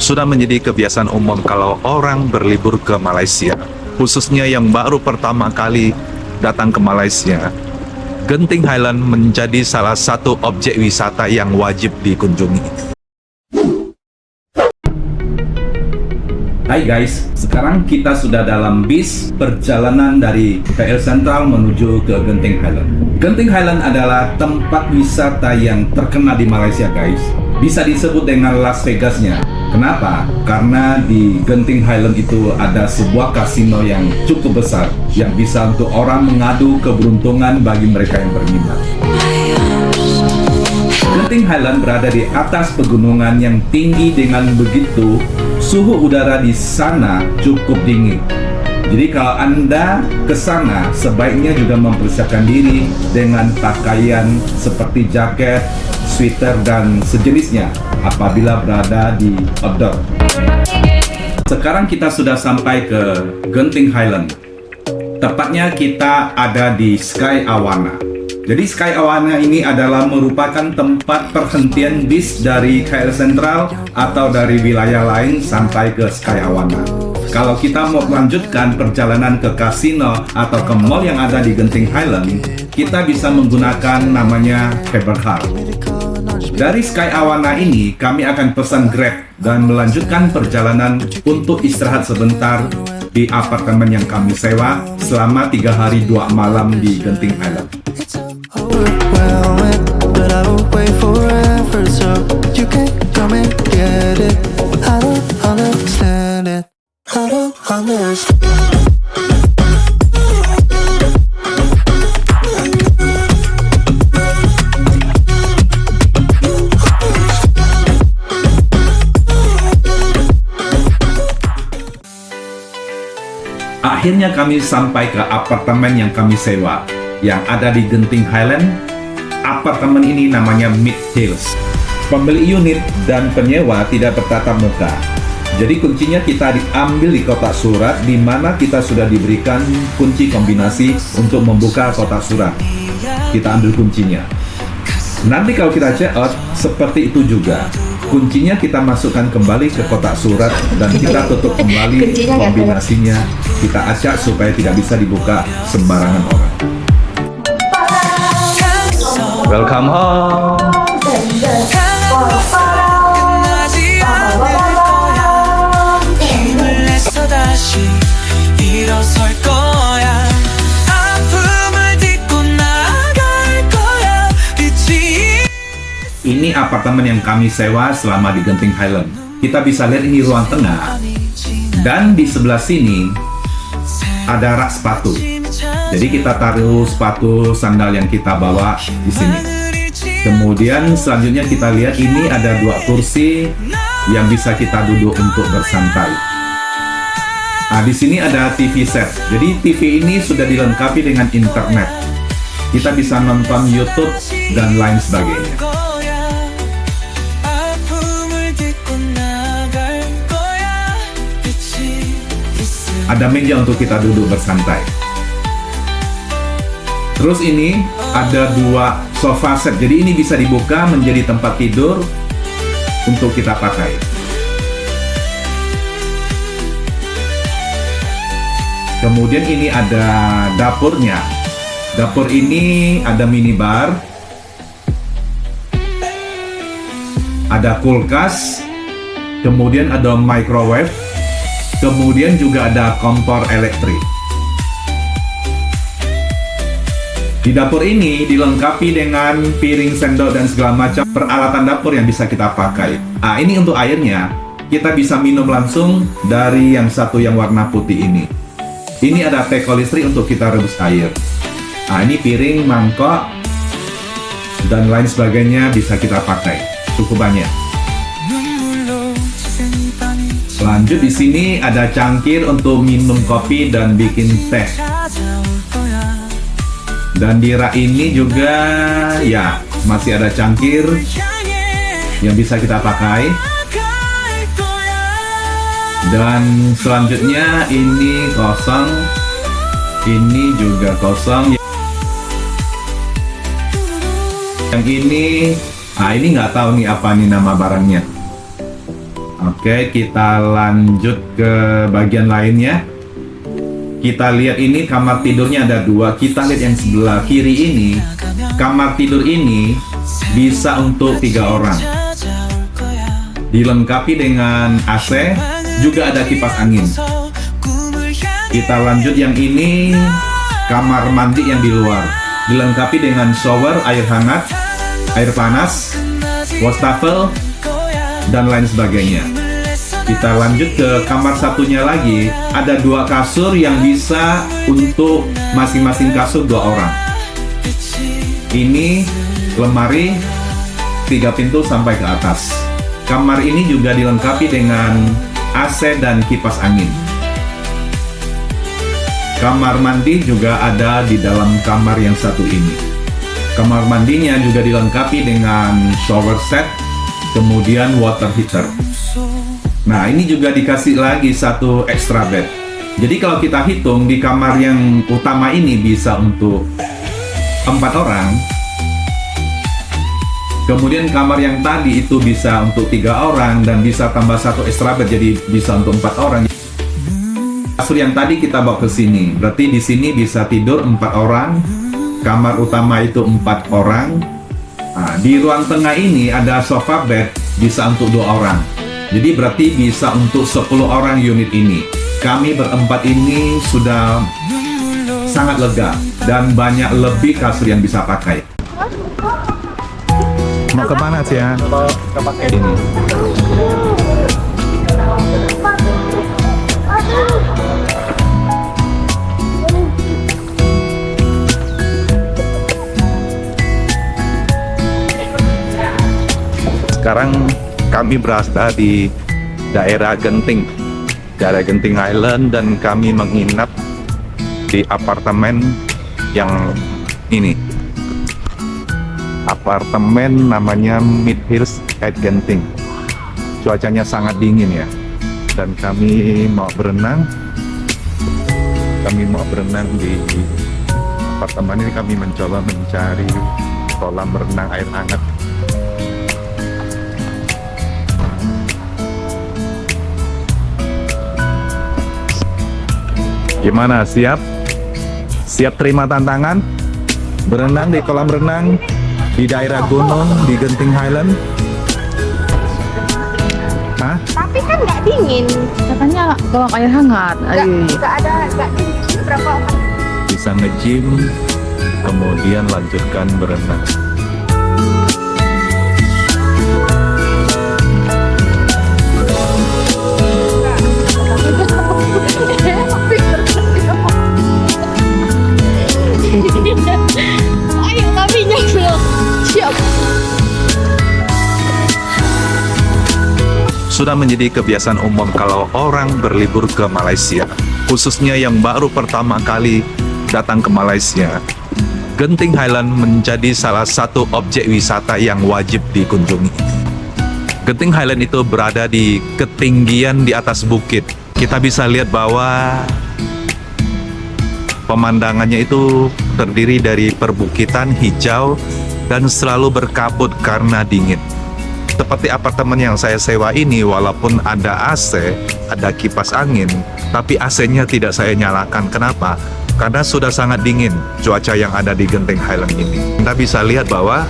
Sudah menjadi kebiasaan umum kalau orang berlibur ke Malaysia, khususnya yang baru pertama kali datang ke Malaysia. Genting Highland menjadi salah satu objek wisata yang wajib dikunjungi. Hai guys, sekarang kita sudah dalam bis perjalanan dari KL Sentral menuju ke Genting Highland. Genting Highland adalah tempat wisata yang terkenal di Malaysia guys. Bisa disebut dengan Las Vegasnya. Kenapa? Karena di Genting Highland itu ada sebuah kasino yang cukup besar yang bisa untuk orang mengadu keberuntungan bagi mereka yang berminat. Genting Highland berada di atas pegunungan yang tinggi, dengan begitu suhu udara di sana cukup dingin. Jadi kalau Anda ke sana, sebaiknya juga mempersiapkan diri dengan pakaian seperti jaket, sweater, dan sejenisnya apabila berada di outdoor. Sekarang kita sudah sampai ke Genting Highland. Tepatnya kita ada di Sky Awana. Jadi Sky Awana ini adalah merupakan tempat perhentian bis dari KL Sentral atau dari wilayah lain sampai ke Sky Awana. Kalau kita mau melanjutkan perjalanan ke kasino atau ke mall yang ada di Genting Highland, kita bisa menggunakan namanya Cable Car. Dari Sky Awana ini, kami akan pesan Grab dan melanjutkan perjalanan untuk istirahat sebentar di apartemen yang kami sewa selama 3 hari 2 malam di Genting Highland. But I will wait forever, so you can't come and get it. I don't understand it. I don't understand. Akhirnya kami sampai ke apartemen yang kami sewa yang ada di Genting Highland. Apartemen ini namanya Mid Hills. Pembeli unit dan penyewa tidak bertatap muka. Jadi kuncinya kita diambil di kotak surat, di mana kita sudah diberikan kunci kombinasi untuk membuka kotak surat. Kita ambil kuncinya. Nanti kalau kita check out, seperti itu juga. Kuncinya kita masukkan kembali ke kotak surat dan kita tutup kembali kombinasinya. Kita acak supaya tidak bisa dibuka sembarangan orang. Welcome home. Ini apartemen yang kami sewa selama di Genting Highland. Kita bisa lihat ini ruang tengah. Dan di sebelah sini ada rak sepatu. Jadi kita taruh sepatu sandal yang kita bawa di sini. Kemudian selanjutnya kita lihat ini ada 2 kursi yang bisa kita duduk untuk bersantai. Nah, di sini ada TV set. Jadi TV ini sudah dilengkapi dengan internet. Kita bisa nonton YouTube dan lain sebagainya. Ada meja untuk kita duduk bersantai. Terus ini ada 2 sofa set. Jadi ini bisa dibuka menjadi tempat tidur untuk kita pakai. Kemudian ini ada dapurnya. Dapur ini ada minibar, ada kulkas, kemudian ada microwave, kemudian juga ada kompor elektrik. Di dapur ini dilengkapi dengan piring, sendok, dan segala macam peralatan dapur yang bisa kita pakai. Nah, ini untuk airnya, kita bisa minum langsung dari yang satu yang warna putih ini. Ini ada teko listrik untuk kita rebus air. Nah, ini piring, mangkok, dan lain sebagainya bisa kita pakai. Cukup banyak. Lanjut, di sini ada cangkir untuk minum kopi dan bikin teh. Dan di rak ini juga ya masih ada cangkir yang bisa kita pakai. Dan selanjutnya ini kosong, ini juga kosong. Yang ini, ini nggak tahu nih apa nih nama barangnya. Oke, kita lanjut ke bagian lainnya. Kita lihat ini kamar tidurnya ada dua. Kita lihat yang sebelah kiri ini. Kamar tidur ini bisa untuk 3 orang. Dilengkapi dengan AC, juga ada kipas angin. Kita lanjut yang ini, kamar mandi yang di luar. Dilengkapi dengan shower, air hangat, air panas, wastafel, dan lain sebagainya. Kita lanjut ke kamar satunya lagi. Ada 2 kasur yang bisa untuk masing-masing kasur 2 orang. Ini lemari 3 pintu sampai ke atas. Kamar ini juga dilengkapi dengan AC dan kipas angin. Kamar mandi juga ada di dalam kamar yang satu ini. Kamar mandinya juga dilengkapi dengan shower set, kemudian water heater. Nah, ini juga dikasih lagi 1 extra bed. Jadi kalau kita hitung di kamar yang utama ini bisa untuk 4 orang. Kemudian kamar yang tadi itu bisa untuk 3 orang dan bisa tambah 1 extra bed, jadi bisa untuk 4 orang. Kasur yang tadi kita bawa ke sini. Berarti di sini bisa tidur 4 orang. Kamar utama itu 4 orang. Nah, di ruang tengah ini ada sofa bed bisa untuk 2 orang. Jadi berarti bisa untuk 10 orang unit ini. Kami berempat ini sudah sangat lega dan banyak lebih kasur yang bisa pakai. Mau kemana sih ya? Ini. Sekarang kami berada di daerah Genting Highland, dan kami menginap di apartemen yang ini. Apartemen namanya Mid Hills at Genting. Cuacanya sangat dingin ya, dan kami mau berenang. Di apartemen ini. Kami mencoba mencari kolam renang air hangat. Gimana, siap? Siap terima tantangan? Berenang di kolam renang di daerah gunung di Genting Highland? Hah? Tapi kan nggak dingin. Katanya bawa air hangat. Nggak dingin. Ini berapa orang? Bisa nge-gym, kemudian lanjutkan berenang. Ayo kami nyambil. Siap. Sudah menjadi kebiasaan umum kalau orang berlibur ke Malaysia, khususnya yang baru pertama kali datang ke Malaysia, Genting Highland menjadi salah satu objek wisata yang wajib dikunjungi. Genting Highland itu berada di ketinggian di atas bukit. Kita bisa lihat bahwa pemandangannya itu terdiri dari perbukitan hijau dan selalu berkabut karena dingin. Seperti apartemen yang saya sewa ini, walaupun ada AC, ada kipas angin, tapi AC-nya tidak saya nyalakan. Kenapa? Karena sudah sangat dingin cuaca yang ada di Genting Highland ini. Kita bisa lihat bahwa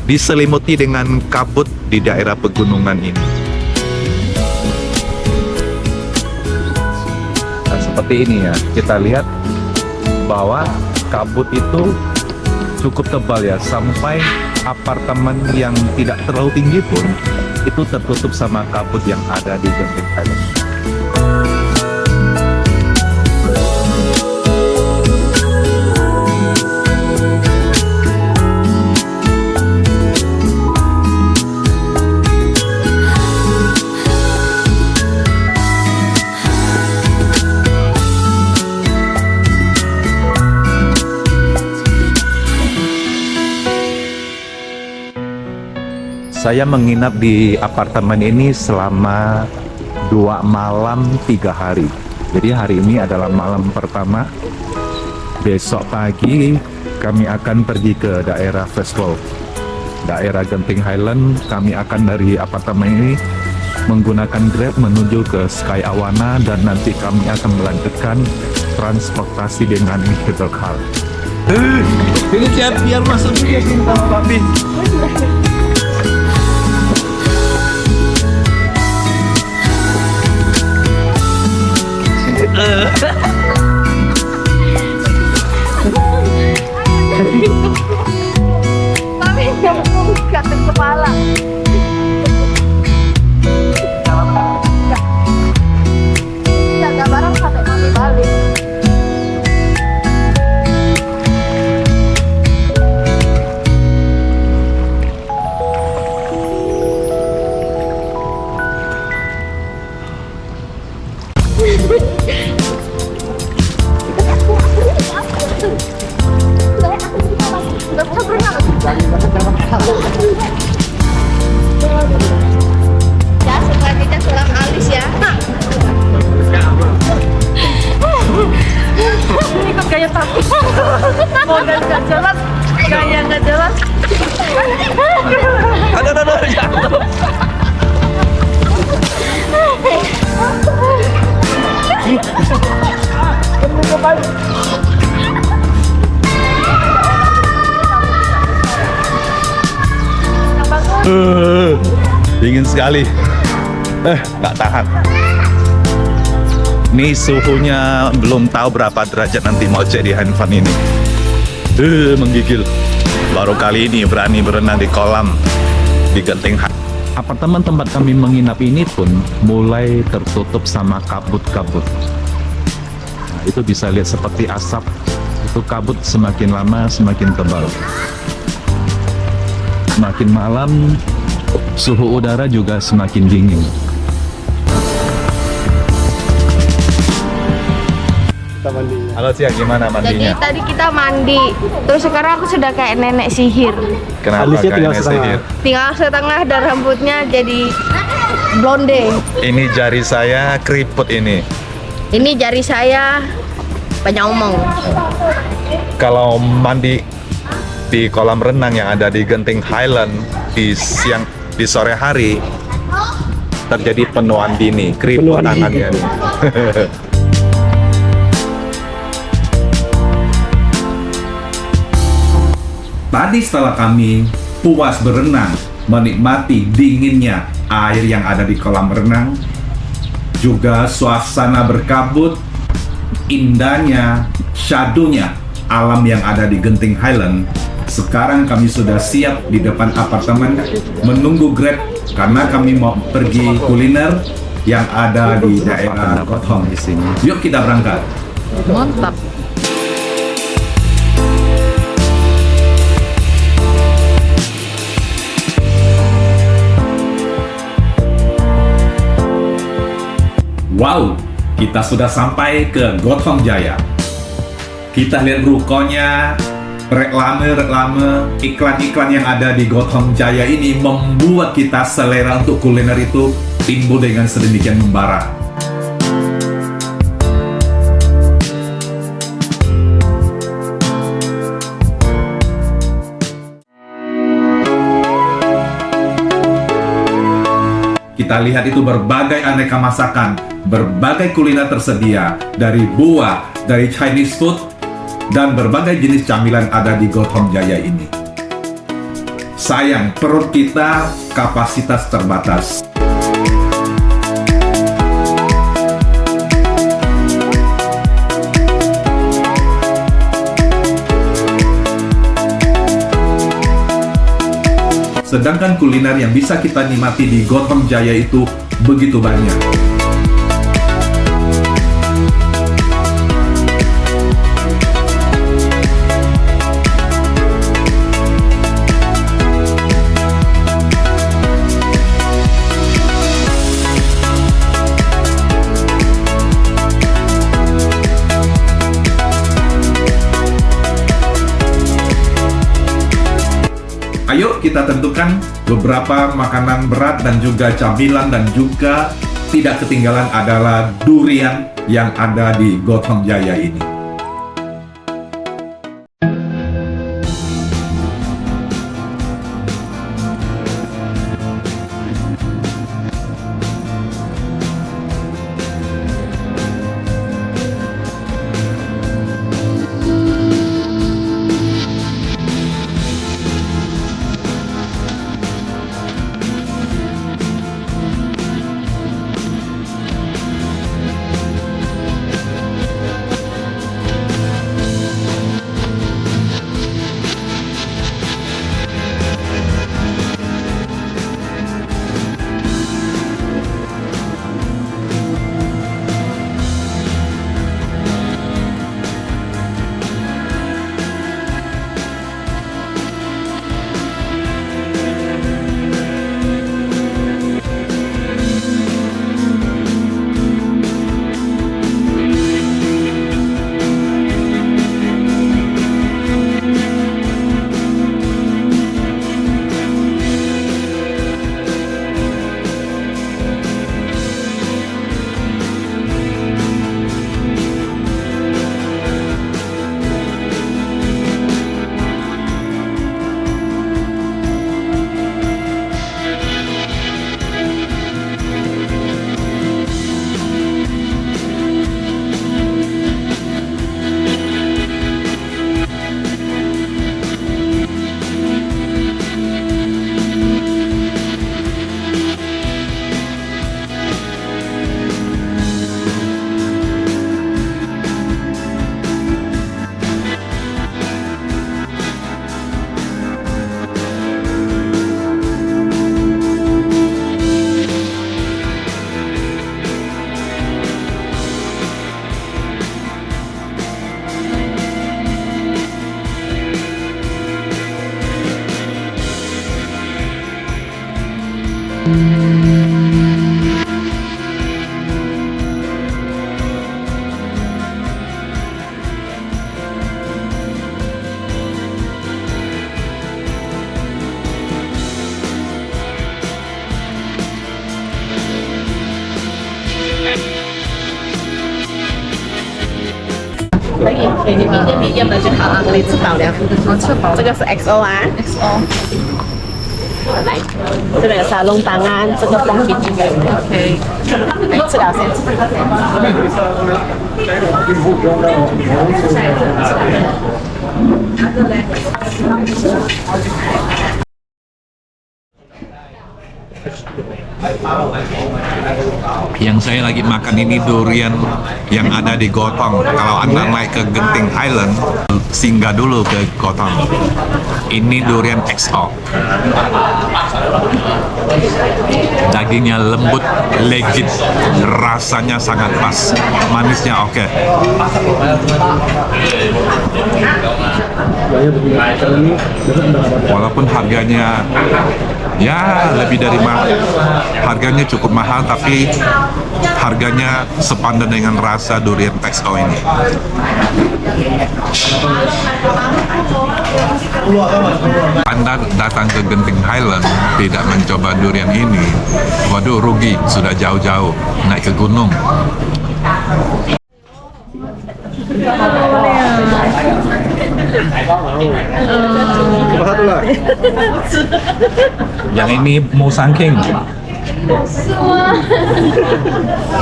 diselimuti dengan kabut di daerah pegunungan ini. Nah, seperti ini ya, kita lihat bahwa kabut itu cukup tebal ya, sampai apartemen yang tidak terlalu tinggi pun itu tertutup sama kabut yang ada di Genting Highland. Saya menginap di apartemen ini selama 2 malam 3 hari. Jadi hari ini adalah malam pertama. Besok pagi kami akan pergi ke daerah Festival, daerah Genting Highland. Kami akan dari apartemen ini menggunakan Grab menuju ke Sky Awana dan nanti kami akan melanjutkan transportasi dengan cable car. Ini siap biar masuk juga bintang papi. Tapi yang mau gatel kepala. Jaga barang sampai mami balik. Nggak bisa berenang. Ya, selanjutnya tulang alis ya. Ikut gaya tapi. Model nggak jelas, gaya nggak jelas. Aduh, jatuh. Dingin sekali. Nggak tahan. Ini suhunya belum tahu berapa derajat, nanti mau cek di handphone ini. Menggigil. Baru kali ini berani berenang di kolam di Genting Highland. Apartemen tempat kami menginap ini pun mulai tertutup sama kabut-kabut. Nah, itu bisa lihat seperti asap. Itu kabut semakin lama semakin tebal. Semakin malam suhu udara juga semakin dingin. Halo Cia, gimana Jadi mandinya? tadi kita mandi, terus sekarang aku sudah kayak nenek sihir. Kenapa Alisnya tinggal kayaknya setengah. sihir? Tinggal setengah dan rambutnya jadi blonde. Ini jari saya keriput ini. Ini jari saya banyak omong. Kalau mandi di kolam renang yang ada di Genting Highland di sore hari terjadi penuaan dini, keriput Penuaan tangannya. dini. Tadi setelah kami puas berenang, menikmati dinginnya air yang ada di kolam renang, juga suasana berkabut, indahnya, shadow-nya alam yang ada di Genting Highland. Sekarang kami sudah siap di depan apartemen menunggu Grab karena kami mau pergi kuliner yang ada di daerah Gothong di sini. Yuk kita berangkat. Mantap. Wow, kita sudah sampai ke Gothong Jaya. Kita lihat rukonya, reklame, iklan-iklan yang ada di Gothong Jaya ini membuat kita selera untuk kuliner itu timbul dengan sedemikian membara. Kita lihat itu berbagai aneka masakan, berbagai kuliner tersedia, dari buah, dari Chinese food, dan berbagai jenis camilan ada di Gothong Jaya ini. Sayang, perut kita kapasitas terbatas. Sedangkan kuliner yang bisa kita nikmati di Gothong Jaya itu begitu banyak. Ayo kita tentukan beberapa makanan berat dan juga camilan, dan juga tidak ketinggalan adalah durian yang ada di Gothong Jaya ini. 可以，给你明天的就好了，你吃饱了。我吃饱。这个是 XO 啊，XO。来，这个有沙龙档案，这个风饼这个 OK。来，吃了先，吃了先。Yang saya lagi makan ini durian yang ada di Gotong. Kalau Anda naik ke Genting Highland, singgah dulu ke Gotong. Ini durian XO. Dagingnya lembut, legit, rasanya sangat pas, manisnya oke. Walaupun harganya ya lebih dari harganya cukup mahal, tapi harganya sepadan dengan rasa durian XO ini. Anda datang ke Genting Highland tidak mencoba durian ini, waduh rugi, sudah jauh-jauh naik ke gunung. Yang ini Musangking.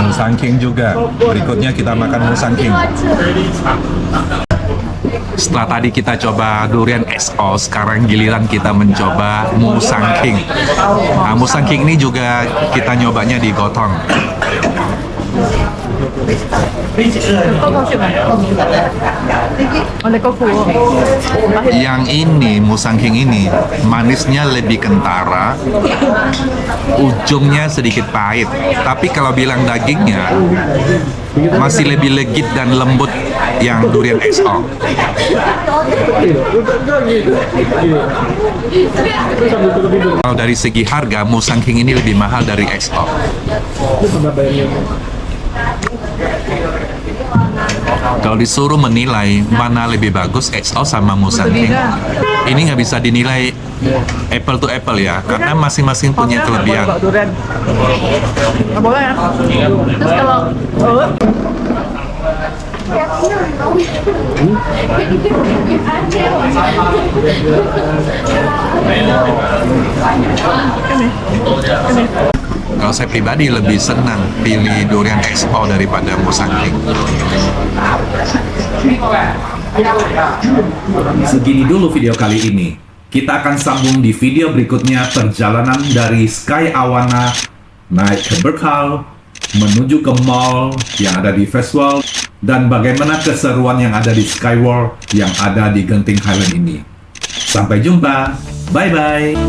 Musangking juga. Berikutnya kita makan Musangking. Setelah tadi kita coba durian XO, sekarang giliran kita mencoba Musangking. Nah, Musangking ini juga kita nyobanya di Gotong. Yang ini Musangking ini manisnya lebih kentara, ujungnya sedikit pahit. Tapi kalau bilang dagingnya masih lebih legit dan lembut yang durian XO. Kalau dari segi harga, Musangking ini lebih mahal dari XO. Kalau disuruh menilai mana lebih bagus, XO sama Musangking, ini nggak bisa dinilai apple to apple ya, karena masing-masing punya kelebihan. Nggak boleh ya. Terus kalau Kalau saya pribadi lebih senang pilih durian XO daripada Musangking. Segini dulu video kali ini. Kita akan sambung di video berikutnya perjalanan dari Sky Awana naik ke Berkhal menuju ke mall yang ada di festival dan bagaimana keseruan yang ada di Skyworld yang ada di Genting Highland ini. Sampai jumpa, bye-bye.